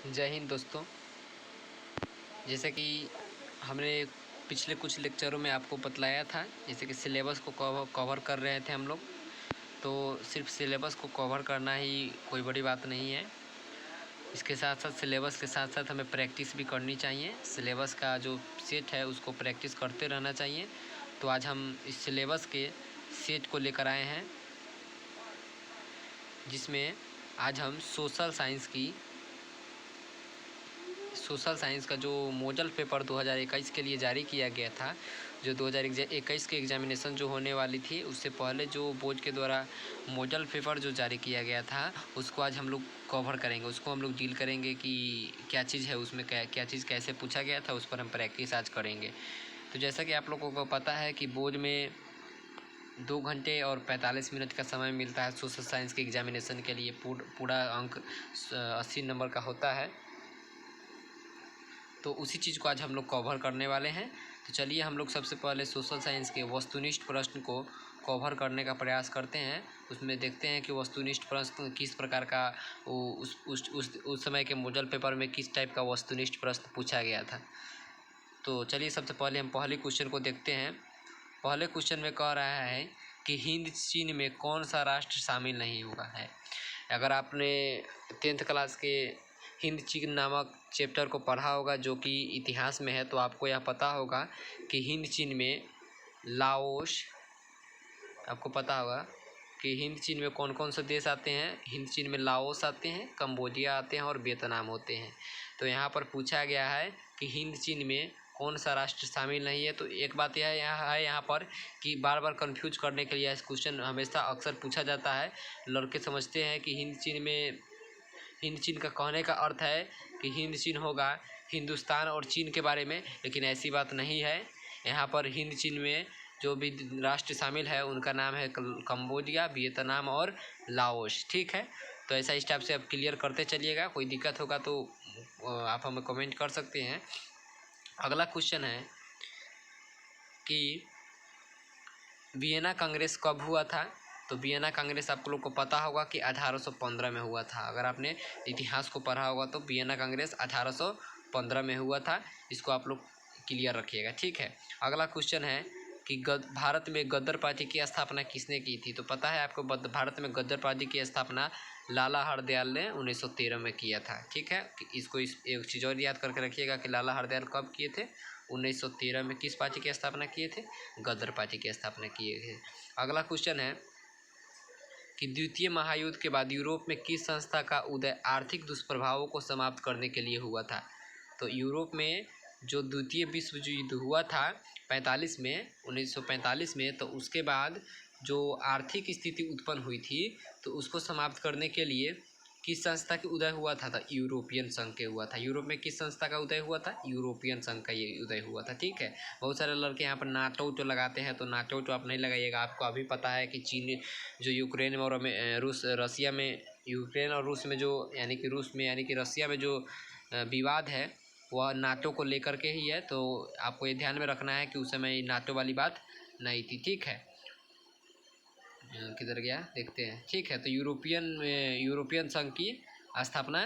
जय हिंद दोस्तों। जैसे कि हमने पिछले कुछ लेक्चरों में आपको बतलाया था, जैसे कि सिलेबस को कवर कर रहे थे हम लोग। तो सिर्फ सिलेबस को कवर करना ही कोई बड़ी बात नहीं है, इसके साथ साथ सिलेबस के साथ साथ हमें प्रैक्टिस भी करनी चाहिए। सिलेबस का जो सेट है उसको प्रैक्टिस करते रहना चाहिए। तो आज हम इस सिलेबस के सेट को लेकर आए हैं, जिसमें आज हम सोशल साइंस का जो मॉडल पेपर 2021 के लिए जारी किया गया था, जो 2021 के एग्जामिनेशन जो होने वाली थी, उससे पहले जो बोर्ड के द्वारा मॉडल पेपर जो जारी किया गया था, उसको आज हम लोग कवर करेंगे। उसको हम लोग डील करेंगे कि क्या चीज़ है उसमें, क्या चीज़ कैसे पूछा गया था, उस पर हम प्रैक्टिस आज करेंगे। तो जैसा कि आप लोगों को पता है कि बोर्ड में 2 घंटे और 45 मिनट का समय मिलता है सोशल साइंस के एग्जामिनेशन के लिए। पूरा अंक 80 नंबर का होता है। तो उसी चीज़ को आज हम लोग कवर करने वाले हैं। तो चलिए हम लोग सबसे पहले सोशल साइंस के वस्तुनिष्ठ प्रश्न को कवर करने का प्रयास करते हैं। उसमें देखते हैं कि वस्तुनिष्ठ प्रश्न किस प्रकार का उस समय के मॉडल पेपर में किस टाइप का वस्तुनिष्ठ प्रश्न पूछा गया था। तो चलिए सबसे पहले हम पहले क्वेश्चन को देखते हैं। पहले क्वेश्चन में कह रहा है कि हिंद चीन में कौन सा राष्ट्र शामिल नहीं हुआ है। अगर आपने 10th क्लास के हिंद चीन नामक चैप्टर को पढ़ा होगा, जो कि इतिहास में है, तो आपको यह पता होगा कि हिंद चीन में लाओस, आपको पता होगा कि हिंद चीन में कौन कौन से देश आते हैं। हिंद चीन में लाओस आते हैं, कंबोडिया आते हैं और वियतनाम होते हैं। तो यहाँ पर पूछा गया है कि हिंद चीन में कौन सा राष्ट्र शामिल नहीं है। तो एक बात यह है यहाँ पर कि बार बार कंफ्यूज करने के लिए इस क्वेश्चन हमेशा अक्सर पूछा जाता है। लड़के समझते हैं कि हिंद चीन का कहने का अर्थ है कि हिंद चीन होगा हिंदुस्तान और चीन के बारे में, लेकिन ऐसी बात नहीं है। यहाँ पर हिंद चीन में जो भी राष्ट्र शामिल है उनका नाम है कंबोडिया, वियतनाम और लाओस। ठीक है, तो ऐसा इस टाइप से आप क्लियर करते चलिएगा। कोई दिक्कत होगा तो आप हमें कमेंट कर सकते हैं। अगला क्वेश्चन है कि वियना कांग्रेस कब हुआ था। तो वियना कांग्रेस आप लोग को पता होगा कि 1815 में हुआ था। अगर आपने इतिहास को पढ़ा होगा तो वियना कांग्रेस 1815 में हुआ था। इसको आप लोग क्लियर रखिएगा। ठीक है, अगला क्वेश्चन है कि भारत में गदर पार्टी की स्थापना किसने की थी। तो पता है आपको भारत में गदर पार्टी की स्थापना लाला हरदयाल ने 1913 में किया था। ठीक है, इसको एक चीज़ और याद करके रखिएगा कि लाला हरदयाल कब किए थे, 1913 में। किस पार्टी की स्थापना किए थे, गदर पार्टी की स्थापना किए थे। अगला क्वेश्चन है कि द्वितीय महायुद्ध के बाद यूरोप में किस संस्था का उदय आर्थिक दुष्प्रभावों को समाप्त करने के लिए हुआ था। तो यूरोप में जो द्वितीय विश्व युद्ध हुआ था 1945 में, तो उसके बाद जो आर्थिक स्थिति उत्पन्न हुई थी, तो उसको समाप्त करने के लिए किस संस्था के उदय हुआ था, यूरोपियन संघ के हुआ था। यूरोप में किस संस्था का उदय हुआ था, यूरोपियन संघ का ये उदय हुआ था। ठीक है, बहुत सारे लड़के यहाँ पर नाटो तो लगाते हैं, तो नाटो तो आप नहीं लगाइएगा। आपको अभी पता है कि चीन जो यूक्रेन और रसिया में, यूक्रेन और रूस में जो यानी कि रसिया में जो विवाद है वह नाटो को लेकर के ही है। तो आपको ये ध्यान में रखना है कि उस समय नाटो वाली बात नहीं थी। ठीक है, किधर गया देखते हैं। ठीक है, तो यूरोपियन संघ की स्थापना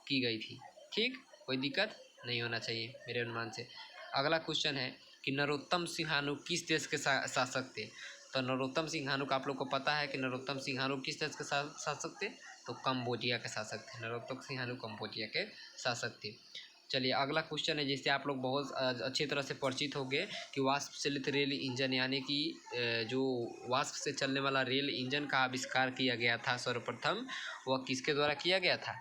की गई थी। ठीक, कोई दिक्कत नहीं होना चाहिए मेरे अनुमान से। अगला क्वेश्चन है कि नरोत्तम सिंहानु किस देश के शासक थे। तो नरोत्तम सिंहानु का आप लोग को पता है कि नरोत्तम सिंहानु किस देश के शासक थे, तो कंबोडिया के शासक थे। नरोत्तम सिंहानु कंबोडिया के शासक थे। चलिए अगला क्वेश्चन है, जिससे आप लोग बहुत अच्छी तरह से परिचित होंगे कि वाष्प चलित रेल इंजन, यानी कि जो वाष्प से चलने वाला रेल इंजन का आविष्कार किया गया था सर्वप्रथम, वह किसके द्वारा किया गया था।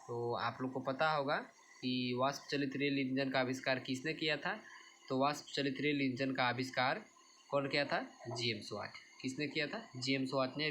तो आप लोग को पता होगा कि वाष्प चलित रेल इंजन का आविष्कार किसने किया था। तो वाष्प चलित रेल इंजन का आविष्कार कौन किया था, जेम्स वाट। किसने किया था, जेम्स वाट ने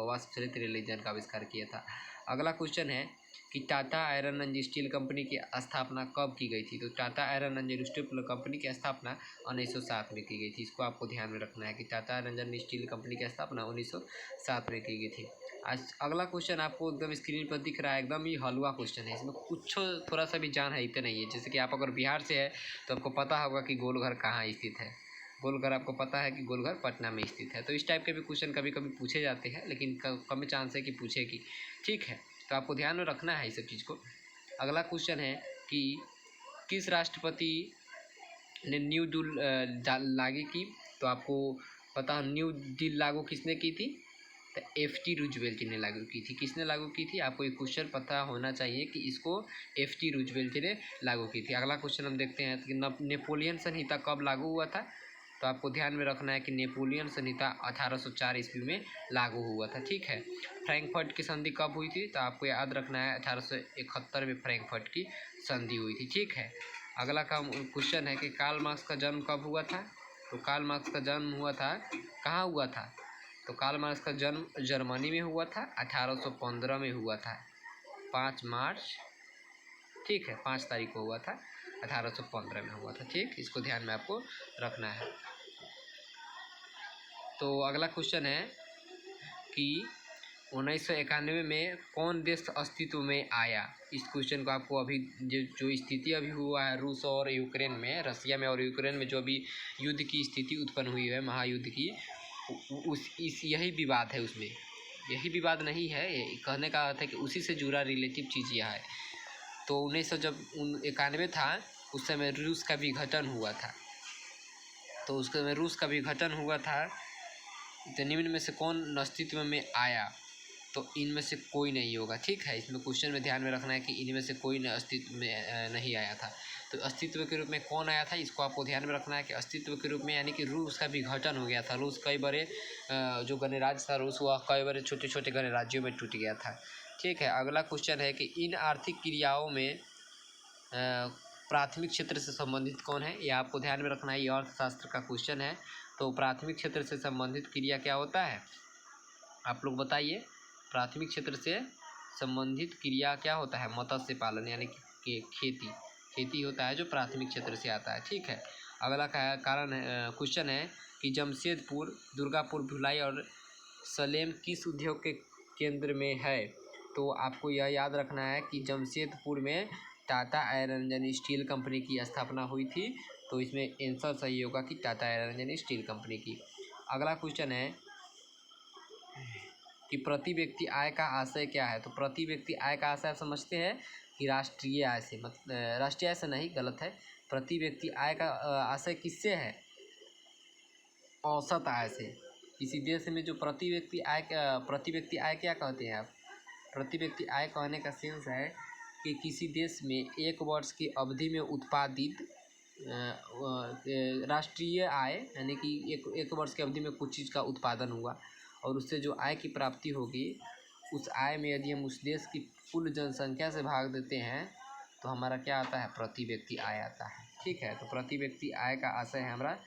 वाष्प चलित रेल इंजन का आविष्कार किया था। अगला क्वेश्चन है कि Tata iron and steel company की स्थापना कब की गई थी। तो Tata iron and steel company की स्थापना 1907 में की गई थी। इसको आपको ध्यान में रखना है कि Tata iron and steel company की स्थापना 1907 में की गई थी। आज अगला क्वेश्चन आपको एकदम स्क्रीन पर दिख रहा है, एकदम ही हलवा क्वेश्चन है। इसमें कुछ थोड़ा सा भी जान है इतना नहीं है। जैसे कि आप अगर बिहार से है तो आपको पता होगा कि गोलघर कहाँ स्थित है। गोलघर आपको पता है कि गोलघर पटना में स्थित है। तो इस टाइप के भी क्वेश्चन कभी कभी पूछे जाते हैं, लेकिन कम चांस है कि पूछेगी। ठीक है, तो आपको ध्यान में रखना है इस सब चीज़ को। अगला क्वेश्चन है कि किस राष्ट्रपति ने न्यू डील लागू की? तो आपको पता, न्यू डील लागू किसने की थी? तो FT रूजवेल्ट ने लागू की थी। किसने लागू की थी? आपको एक क्वेश्चन पता होना चाहिए कि इसको FT रूजवेल्ट ने लागू की थी। अगला क्वेश्चन हम देखते हैं कि नेपोलियन संहिता कब लागू हुआ था? तो आपको ध्यान में रखना है कि नेपोलियन संहिता 1804 ईस्वी में लागू हुआ था। ठीक है। फ्रैंकफर्ट की संधि कब हुई थी? तो आपको याद रखना है 1871 में फ्रैंकफर्ट की संधि हुई थी। ठीक है। अगला का क्वेश्चन है कि कार्ल मार्क्स का जन्म कब हुआ था? तो कार्ल मार्क्स का जन्म हुआ था, कहाँ हुआ था? तो कार्ल मार्क्स का जन्म जर्मनी में हुआ था, 1815 में हुआ था, 5 मार्च। ठीक है, 5 तारीख को हुआ था, 1815 में हुआ था। ठीक, इसको ध्यान में आपको रखना है। तो अगला क्वेश्चन है कि 1991 में कौन देश अस्तित्व में आया? इस क्वेश्चन को आपको अभी जो स्थिति अभी हुआ है रूस और यूक्रेन में, रसिया में और यूक्रेन में जो अभी युद्ध की स्थिति उत्पन्न हुई है, महायुद्ध की, यही विवाद है उसमें। यही विवाद नहीं है, कहने का अर्थ है कि उसी से जुड़ा रिलेटिव चीज़ यह है। तो 1991 था, उस समय रूस का विघटन हुआ था। तो उस समय रूस का विघटन हुआ था। तो निम्न में से कौन अस्तित्व में आया? तो इनमें से कोई नहीं होगा। ठीक है, इसमें क्वेश्चन में ध्यान में रखना है कि इनमें से कोई अस्तित्व में नहीं आया था। तो अस्तित्व के रूप में कौन आया था, इसको आपको ध्यान में रखना है कि अस्तित्व के रूप में यानी कि रूस का विघटन हो गया था। रूस कई बड़े जो गणराज्य था रूस, वह कई बड़े छोटे छोटे गणराज्यों में टूट गया था। ठीक है। अगला क्वेश्चन है कि इन आर्थिक क्रियाओं में प्राथमिक क्षेत्र से संबंधित कौन है? ये आपको ध्यान में रखना है, ये अर्थशास्त्र का क्वेश्चन है। तो प्राथमिक क्षेत्र से संबंधित क्रिया क्या होता है? आप लोग बताइए। प्राथमिक क्षेत्र से संबंधित क्रिया क्या होता है? मत्स्य पालन यानी कि खेती होता है जो प्राथमिक क्षेत्र से आता है। ठीक है। अगला कारण क्वेश्चन है कि जमशेदपुर, दुर्गापुर, भिलाई और सलेम किस उद्योग के केंद्र में है? तो आपको यह याद रखना है कि जमशेदपुर में Tata iron and steel company की स्थापना हुई थी। तो इसमें आंसर सही होगा कि Tata iron and steel company की। अगला क्वेश्चन है कि प्रति व्यक्ति आय का आशय क्या है? तो प्रति व्यक्ति आय का आशय आप समझते हैं कि राष्ट्रीय आय से, राष्ट्रीय आय से नहीं, गलत है। प्रति व्यक्ति आय का आशय किससे है? औसत आय से। किसी देश में जो प्रति व्यक्ति आय क्या कहते हैं आप? प्रति व्यक्ति आय कहने का सेंस है कि किसी देश में एक वर्ष की अवधि में उत्पादित राष्ट्रीय आय यानी कि एक वर्ष की अवधि में कुछ चीज़ का उत्पादन हुआ और उससे जो आय की प्राप्ति होगी, उस आय में यदि हम उस देश की कुल जनसंख्या से भाग देते हैं तो हमारा क्या आता है? प्रति व्यक्ति आय आता है। ठीक है। तो प्रति व्यक्ति आय का आशय है हमारा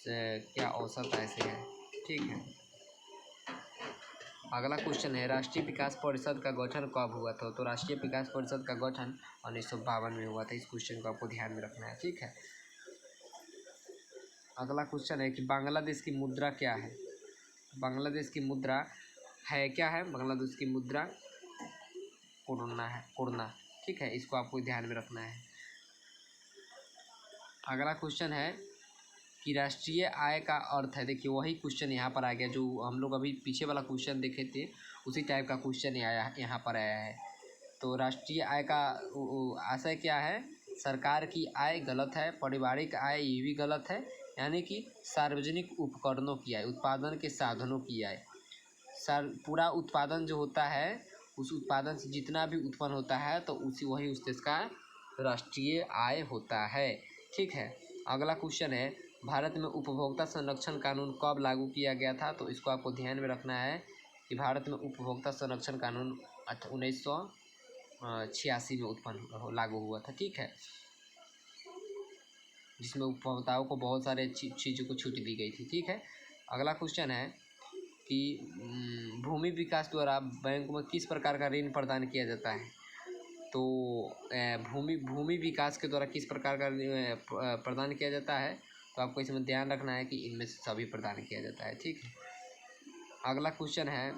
क्या औसत आय से है। ठीक है। अगला क्वेश्चन है राष्ट्रीय विकास परिषद का गठन कब हुआ था? तो राष्ट्रीय विकास परिषद का गठन 1952 में हुआ था। इस क्वेश्चन को आपको ध्यान में रखना है। ठीक है। अगला क्वेश्चन है कि बांग्लादेश की मुद्रा क्या है? बांग्लादेश की मुद्रा है क्या है? बांग्लादेश की मुद्रा कुरना। ठीक है, इसको आपको ध्यान में रखना है। अगला क्वेश्चन है कि राष्ट्रीय आय का अर्थ है। देखिए वही क्वेश्चन यहाँ पर आ गया जो हम लोग अभी पीछे वाला क्वेश्चन देखे थे, उसी टाइप का क्वेश्चन यहाँ पर आया है। तो राष्ट्रीय आय का आशय क्या है? सरकार की आय गलत है, पारिवारिक आय ये भी गलत है, यानी कि सार्वजनिक उपकरणों की आय, उत्पादन के साधनों की आय। पूरा उत्पादन जो होता है, उस उत्पादन से जितना भी उत्पन्न होता है तो वही उस देश का राष्ट्रीय आय होता है। ठीक है। अगला क्वेश्चन है भारत में उपभोक्ता संरक्षण कानून कब लागू किया गया था? तो इसको आपको ध्यान में रखना है कि भारत में उपभोक्ता संरक्षण कानून 1986 में लागू हुआ था। ठीक है, जिसमें उपभोक्ताओं को बहुत सारे चीज़ों को छूट दी गई थी। ठीक है। अगला क्वेश्चन है कि भूमि विकास द्वारा बैंक में किस प्रकार का ऋण प्रदान किया जाता है? तो भूमि विकास के द्वारा किस प्रकार का प्रदान किया जाता है? तो आपको इसमें ध्यान रखना है कि इनमें से सभी प्रदान किया जाता है। ठीक है। अगला क्वेश्चन है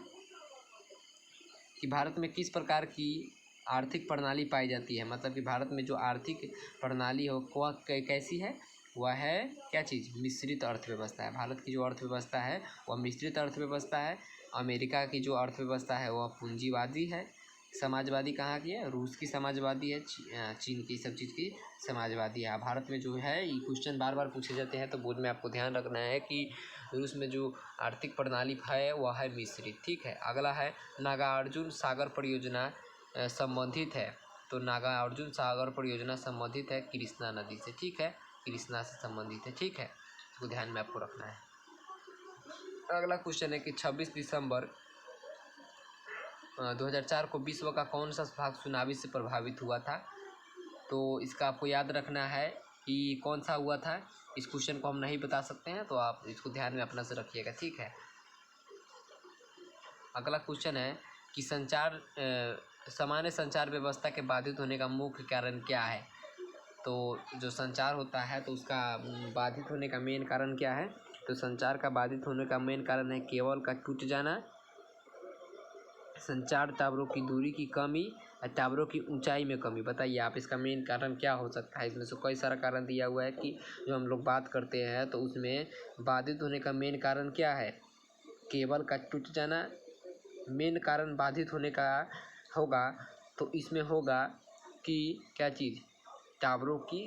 कि भारत में किस प्रकार की आर्थिक प्रणाली पाई जाती है? मतलब कि भारत में जो आर्थिक प्रणाली हो वह कैसी है? वह है क्या चीज़? मिश्रित अर्थव्यवस्था है। भारत की जो अर्थव्यवस्था है वह मिश्रित अर्थव्यवस्था है। अमेरिका की जो अर्थव्यवस्था है वह पूंजीवादी है समाजवादी कहाँ की है? रूस की समाजवादी है, चीन की, सब चीज़ की समाजवादी है। भारत में जो है ये क्वेश्चन बार बार पूछे जाते हैं, तो बोर्ड में आपको ध्यान रखना है कि रूस में जो आर्थिक प्रणाली है वह है मिश्रित। ठीक है। अगला है नागार्जुन सागर परियोजना संबंधित है, तो नागार्जुन सागर परियोजना संबंधित है कृष्णा नदी से। ठीक है, कृष्णा से संबंधित है। ठीक है, इसको ध्यान में आपको रखना है। अगला क्वेश्चन है कि 26 दिसंबर 2004 को विश्व का कौन सा भाग सुनामी से प्रभावित हुआ था? तो इसका आपको याद रखना है कि कौन सा हुआ था। इस क्वेश्चन को हम नहीं बता सकते हैं, तो आप इसको ध्यान में अपना से रखिएगा। ठीक है। अगला क्वेश्चन है कि सामान्य संचार व्यवस्था के बाधित होने का मुख्य कारण क्या है? तो जो संचार होता है तो उसका बाधित होने का मेन कारण क्या है? तो संचार का बाधित होने का मेन कारण है केबल का टूट जाना, संचार टावरों की दूरी की कमी, टावरों की ऊंचाई में कमी। बताइए आप इसका मेन कारण क्या हो सकता है? इसमें से कई सारा कारण दिया हुआ है कि जो हम लोग बात करते हैं तो उसमें बाधित होने का मेन कारण क्या है? केबल का टूट जाना मेन कारण बाधित होने का होगा, तो इसमें होगा कि क्या चीज़? टावरों की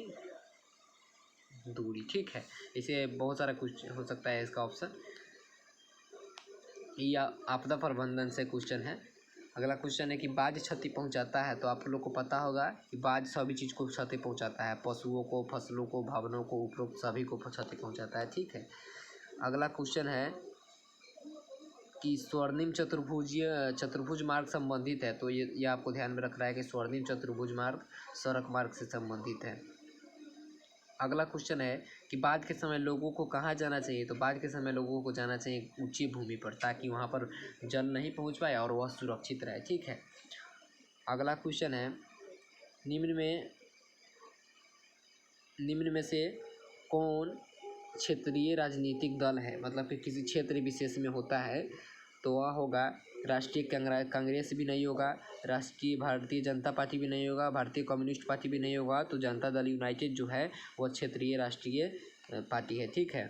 दूरी। ठीक है, इसे बहुत सारा कुछ हो सकता है इसका ऑप्शन, या आपदा प्रबंधन से क्वेश्चन है। अगला क्वेश्चन है कि बाज क्षति पहुंचाता है, तो आप लोग को पता होगा कि बाज सभी चीज़ को क्षति पहुंचाता है, पशुओं को, फसलों को, भवनों को, उपरोक्त सभी को क्षति पहुंचाता है। ठीक है। अगला क्वेश्चन है कि स्वर्णिम चतुर्भुज मार्ग संबंधित है, तो ये आपको ध्यान में रखना है कि स्वर्णिम चतुर्भुज मार्ग सड़क मार्ग से संबंधित है। अगला क्वेश्चन है कि बाढ़ के समय लोगों को कहाँ जाना चाहिए? तो बाढ़ के समय लोगों को जाना चाहिए ऊंची भूमि पर, ताकि वहाँ पर जल नहीं पहुँच पाए और वह सुरक्षित रहे। ठीक है। अगला क्वेश्चन है निम्न में से कौन क्षेत्रीय राजनीतिक दल है? मतलब कि किसी क्षेत्र विशेष में होता है, तो वह होगा राष्ट्रीय कांग्रेस भी नहीं होगा, राष्ट्रीय भारतीय जनता पार्टी भी नहीं होगा, भारतीय कम्युनिस्ट पार्टी भी नहीं होगा, तो जनता दल यूनाइटेड जो है वह क्षेत्रीय राष्ट्रीय पार्टी है। ठीक है।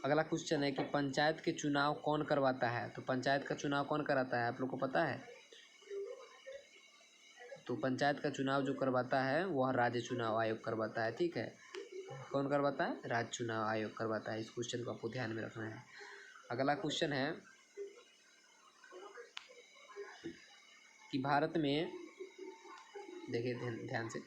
अगला क्वेश्चन है कि पंचायत के चुनाव कौन करवाता है? तो पंचायत का चुनाव कौन कराता है, आप लोग को पता है? तो पंचायत का चुनाव जो करवाता है वह राज्य चुनाव आयोग करवाता है। ठीक है। कौन करवाता है? राज्य चुनाव आयोग करवाता है। इस क्वेश्चन को आपको ध्यान में रखना है। अगला क्वेश्चन है कि भारत में, देखिए ध्यान से,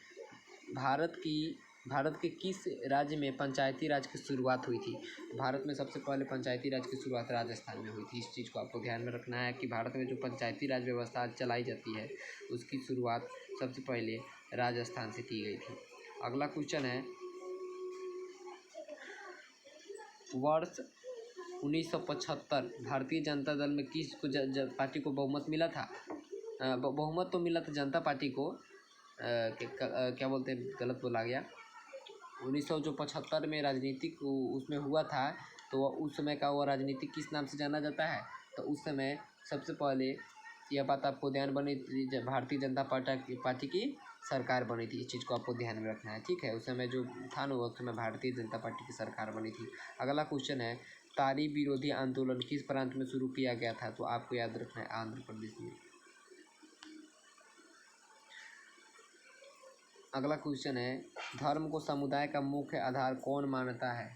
भारत के किस राज्य में पंचायती राज की शुरुआत हुई थी? भारत में सबसे पहले पंचायती राज की शुरुआत राजस्थान में हुई थी। इस चीज़ को आपको ध्यान में रखना है कि भारत में जो पंचायती राज व्यवस्था चलाई जाती है उसकी शुरुआत सबसे पहले राजस्थान से की गई थी। अगला क्वेश्चन है वर्ष 1975 भारतीय जनता दल में किस पार्टी को बहुमत मिला था? बहुमत तो मिला था जनता पार्टी को, क्या बोलते हैं, गलत बोला गया। 1975 में राजनीतिक उसमें हुआ था, तो उस समय का वो राजनीतिक किस नाम से जाना जाता है? तो उस समय सबसे पहले यह बात आपको ध्यान बनी, भारतीय जनता पार्टी की सरकार बनी थी। इस चीज़ को आपको ध्यान में रखना है। ठीक है। उस समय जो था ना, उस समय भारतीय जनता पार्टी की सरकार बनी थी। अगला क्वेश्चन है तारी विरोधी आंदोलन किस प्रांत में शुरू किया गया था? तो आपको याद रखना है आंध्र प्रदेश में। अगला क्वेश्चन है धर्म को समुदाय का मुख्य आधार कौन मानता है?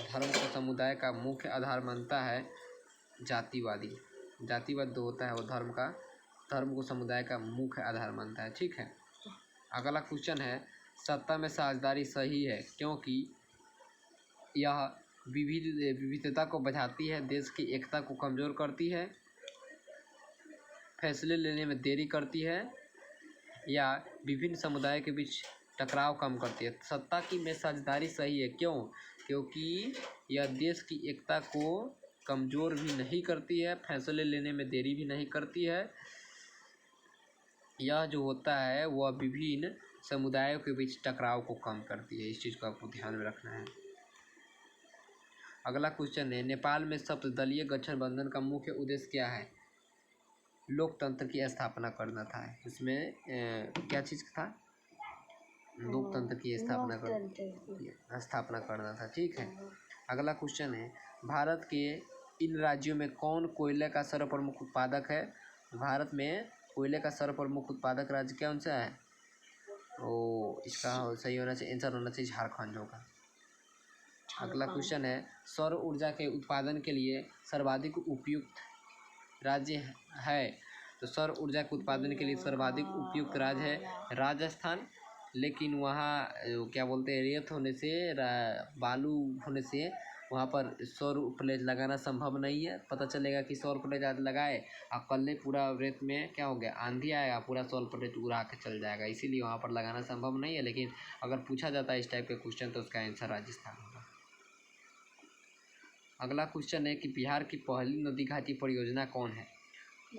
धर्म को समुदाय का मुख्य आधार मानता है जातिवादी। जातिवाद जो होता है वो धर्म को समुदाय का मुख्य आधार मानता है। ठीक है। अगला क्वेश्चन है सत्ता में साझेदारी सही है क्योंकि यह विविधता को बढ़ाती है, देश की एकता को कमज़ोर करती है, फैसले लेने में देरी करती है, या विभिन्न समुदायों के बीच टकराव कम करती है। सत्ता की में साझेदारी सही है क्यों? क्योंकि यह देश की एकता को कमज़ोर भी नहीं करती है, फैसले लेने में देरी भी नहीं करती है, यह जो होता है वह विभिन्न समुदायों के बीच टकराव को कम करती है। इस चीज़ को आपको ध्यान में रखना है। अगला क्वेश्चन है नेपाल में सप्तदलीय गठबंधन का मुख्य उद्देश्य क्या है? लोकतंत्र की स्थापना करना था। इसमें क्या चीज़ था? लोकतंत्र की स्थापना करना था। ठीक है। अगला क्वेश्चन है भारत के इन राज्यों में कौन कोयले का सर्वप्रमुख उत्पादक है? भारत में कोयले का सर्वप्रमुख उत्पादक राज्य कौन सा है? इसका सही होना चाहिए, आंसर होना चाहिए झारखंड होगा। अगला क्वेश्चन है, सौर ऊर्जा के उत्पादन के लिए सर्वाधिक उपयुक्त राज्य है। तो सौर ऊर्जा के उत्पादन के लिए सर्वाधिक उपयुक्त राज्य है राजस्थान, लेकिन वहाँ क्या बोलते हैं, रेत होने से, बालू होने से वहाँ पर सौर प्लेट लगाना संभव नहीं है। पता चलेगा कि सौर प्लेट आज लगाए और कल पूरा रेत में क्या हो गया, आंधी आएगा, पूरा सौर प्लेट उड़ा के चल जाएगा, इसीलिए वहाँ पर लगाना संभव नहीं है। लेकिन अगर पूछा जाता है इस टाइप के क्वेश्चन तो उसका आंसर राजस्थान होगा। अगला क्वेश्चन है कि बिहार की पहली नदी घाटी परियोजना कौन है?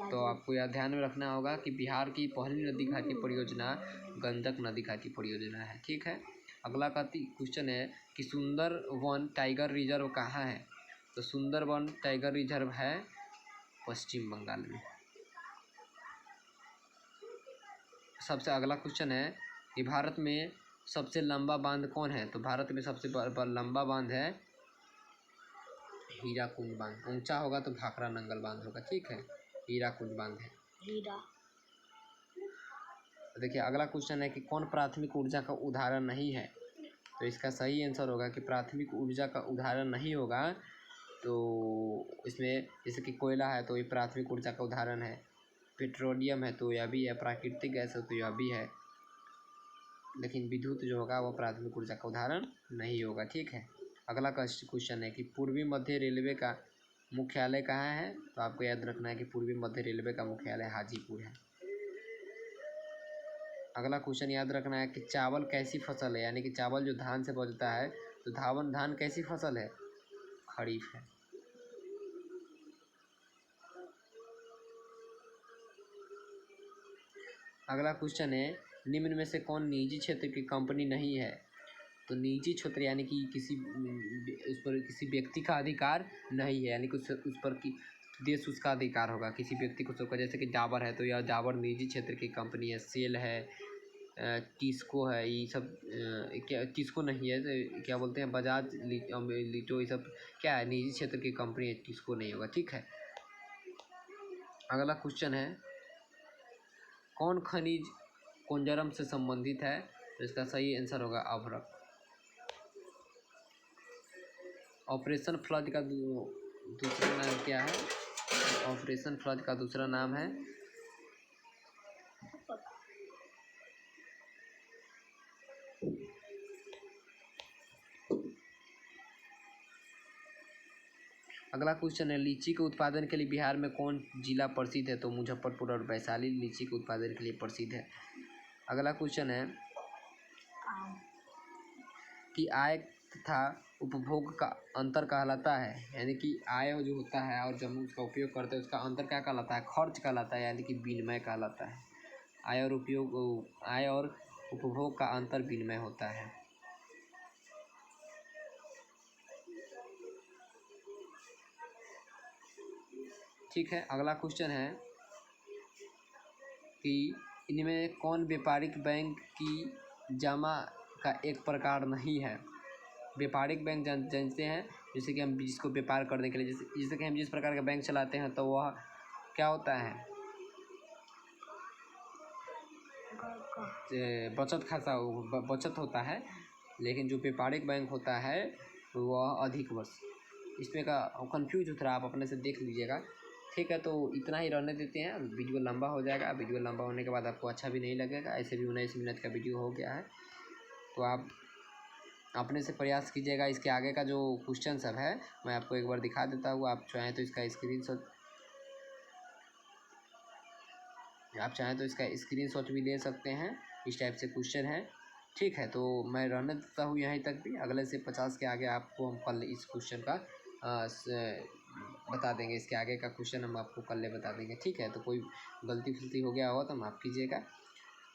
तो आपको यह ध्यान में रखना होगा कि बिहार की पहली नदी घाटी परियोजना गंडक नदी घाटी परियोजना है। ठीक है। अगला क्वेश्चन है कि सुंदरवन टाइगर रिजर्व कहाँ है? तो सुंदरवन टाइगर रिजर्व है पश्चिम बंगाल में। सबसे अगला क्वेश्चन है कि भारत में सबसे लंबा बांध कौन है? तो भारत में सबसे लंबा बांध है हीराकुंड बांध। ऊंचा होगा तो भाखड़ा नंगल बांध होगा। ठीक है, हीराकुंड बांध है। देखिए अगला क्वेश्चन है कि कौन प्राथमिक ऊर्जा का उदाहरण नहीं है? तो इसका सही आंसर होगा कि प्राथमिक ऊर्जा का उदाहरण नहीं होगा। तो इसमें जैसे कि कोयला है तो ये प्राथमिक ऊर्जा का उदाहरण है, पेट्रोलियम है तो यह भी है, प्राकृतिक गैस है तो यह भी है, लेकिन विद्युत जो होगा वो प्राथमिक ऊर्जा का उदाहरण नहीं होगा। ठीक है। अगला क्वेश्चन है कि पूर्वी मध्य रेलवे का मुख्यालय कहाँ है? तो आपको याद रखना है कि पूर्वी मध्य रेलवे का मुख्यालय हाजीपुर है। अगला क्वेश्चन याद रखना है कि चावल कैसी फसल है, यानी कि चावल जो धान से बनता है, तो धान कैसी फसल है? खरीफ है। अगला क्वेश्चन है, निम्न में से कौन निजी क्षेत्र की कंपनी नहीं है? तो निजी क्षेत्र यानी कि उस पर किसी व्यक्ति का अधिकार नहीं है, यानी कि उस पर की देश उसका अधिकार होगा, किसी व्यक्ति को उसका, जैसे कि डाबर है तो यह डाबर निजी क्षेत्र की कंपनी है। सेल है, टिस्को है, ये सब क्या टिस्को नहीं है तो क्या बोलते हैं, बजाज लिटो, ये सब क्या है, निजी क्षेत्र की कंपनी है, टिस्को नहीं होगा। ठीक है। अगला क्वेश्चन है, कौन खनिज कुंजरम से संबंधित है? तो इसका सही आंसर होगा अभ्रक। ऑपरेशन फ्लड का दूसरा नाम क्या है? ऑपरेशन फ्लड का दूसरा नाम है अगला क्वेश्चन है, लीची के उत्पादन के लिए बिहार में कौन जिला प्रसिद्ध है? तो मुजफ्फरपुर और वैशाली लीची के उत्पादन के लिए प्रसिद्ध है। अगला क्वेश्चन है कि आय तथा उपभोग का अंतर कहलाता है, यानी कि आय जो होता है और जब उसका उपयोग करते हैं उसका अंतर क्या कहलाता है? खर्च कहलाता है, यानी कि विनिमय कहलाता है। आय और उपभोग का अंतर विनिमय होता है। ठीक है। अगला क्वेश्चन है कि इनमें कौन व्यापारिक बैंक की जमा का एक प्रकार नहीं है? व्यापारिक बैंक जानते हैं, जैसे कि हम जिसको व्यापार करने के लिए, जैसे कि हम जिस प्रकार का बैंक चलाते हैं तो वह क्या होता है, बचत खाता, बचत होता है। लेकिन जो व्यापारिक बैंक होता है वह अधिक वर्ष, इसमें का कंफ्यूज होता है, आप अपने से देख लीजिएगा। ठीक है, तो इतना ही रहने देते हैं, वीडियो लंबा हो जाएगा। वीडियो लंबा होने के बाद आपको अच्छा भी नहीं लगेगा, ऐसे भी 19 मिनट का वीडियो हो गया है, तो आप अपने से प्रयास कीजिएगा। इसके आगे का जो क्वेश्चन सब है मैं आपको एक बार दिखा देता हूँ, आप चाहें तो इसका स्क्रीनशॉट भी ले सकते हैं। इस टाइप से क्वेश्चन है। ठीक है, तो मैं रहने देता हूँ यहीं तक भी, अगले से 50 के आगे आपको हम कल इस क्वेश्चन का बता देंगे, इसके आगे का क्वेश्चन हम आपको कल बता देंगे। ठीक है, तो कोई गलती हो गया हो तो माफ़ कीजिएगा।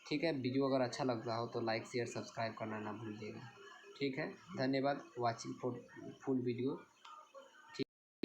ठीक है, वीडियो अगर अच्छा लगता हो तो लाइक शेयर सब्सक्राइब करना ना भूलिएगा। ठीक है, धन्यवाद वॉचिंग फॉर फुल वीडियो।